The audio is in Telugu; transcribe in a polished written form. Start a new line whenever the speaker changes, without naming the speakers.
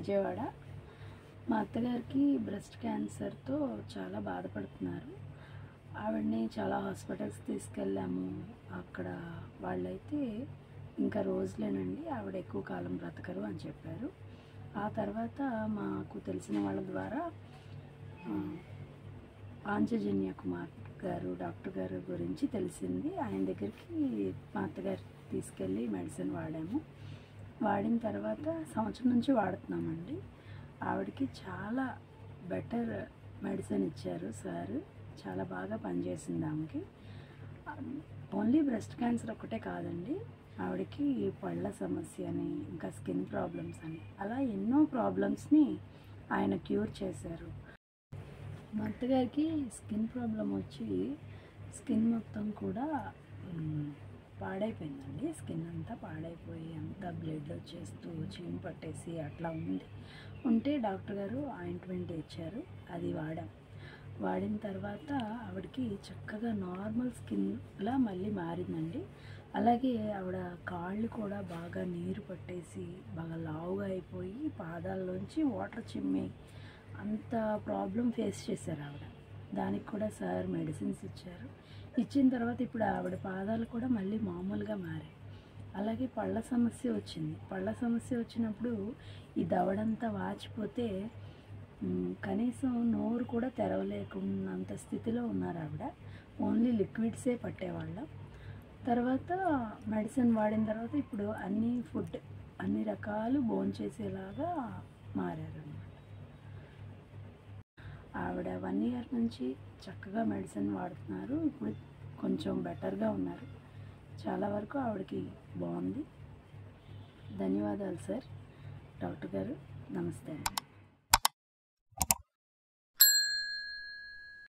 విజయవాడ. మా అత్తగారికి బ్రెస్ట్ క్యాన్సర్తో చాలా బాధపడుతున్నారు. ఆవిడని చాలా హాస్పిటల్స్ తీసుకెళ్ళాము. అక్కడ వాళ్ళైతే ఇంకా రోజులేనండి, ఆవిడ ఎక్కువ కాలం బ్రతకరు అని చెప్పారు. ఆ తర్వాత మాకు తెలిసిన వాళ్ళ ద్వారా పాంచజన్య కుమార్ గారు డాక్టర్ గారు గురించి తెలిసింది. ఆయన దగ్గరికి మా అత్తగారు తీసుకెళ్ళి మెడిసిన్ వాడాము. వాడిన తర్వాత సంవత్సరం నుంచి వాడుతున్నామండి. ఆవిడకి చాలా బెటర్ మెడిసిన్ ఇచ్చారు సార్. చాలా బాగా పనిచేసింది ఆమెకి. ఓన్లీ బ్రెస్ట్ క్యాన్సర్ ఒకటే కాదండి, ఆవిడకి పళ్ళ సమస్య అని, ఇంకా స్కిన్ ప్రాబ్లమ్స్ అని, అలా ఎన్నో ప్రాబ్లమ్స్ని ఆయన క్యూర్ చేశారు. మా అత్తగారికి స్కిన్ ప్రాబ్లం వచ్చి స్కిన్ మొత్తం కూడా పాడైపోయిందండి. స్కిన్ అంతా పాడైపోయి అంతా బ్లడ్ వచ్చేస్తూ చీమ్ పట్టేసి అట్లా ఉంటే డాక్టర్ గారు ఆయింట్మెంట్ ఇచ్చారు. అది వాడిన తర్వాత ఆవిడకి చక్కగా నార్మల్ స్కిన్లా మళ్ళీ మారిందండి. అలాగే ఆవిడ కాళ్ళు కూడా బాగా నీరు పట్టేసి బాగా లావుగా అయిపోయి పాదాల్లోంచి వాటర్ చిమ్మి అంత ప్రాబ్లం ఫేస్ చేశారు ఆవిడ. దానికి కూడా సార్ మెడిసిన్స్ ఇచ్చారు. ఇచ్చిన తర్వాత ఇప్పుడు ఆవిడ పాదాలు కూడా మళ్ళీ మామూలుగా మారాయి. అలాగే పళ్ళ సమస్య వచ్చినప్పుడు ఈ దవడంతా వాచిపోతే కనీసం నోరు కూడా తెరవలేకున్నంత స్థితిలో ఉన్నారు ఆవిడ. ఓన్లీ లిక్విడ్సే పట్టేవాళ్ళం. తర్వాత మెడిసిన్ వాడిన తర్వాత ఇప్పుడు అన్ని రకాలు భోంచేసేలాగా మారారు. ఆవిడ 1 year నుంచి చక్కగా మెడిసిన్ వాడుతున్నారు. ఇప్పుడు కొంచెం బెటర్గా ఉన్నారు. చాలా వరకు ఆవిడకి బాగుంది. ధన్యవాదాలు సార్. డాక్టర్ గారు నమస్తే అండి.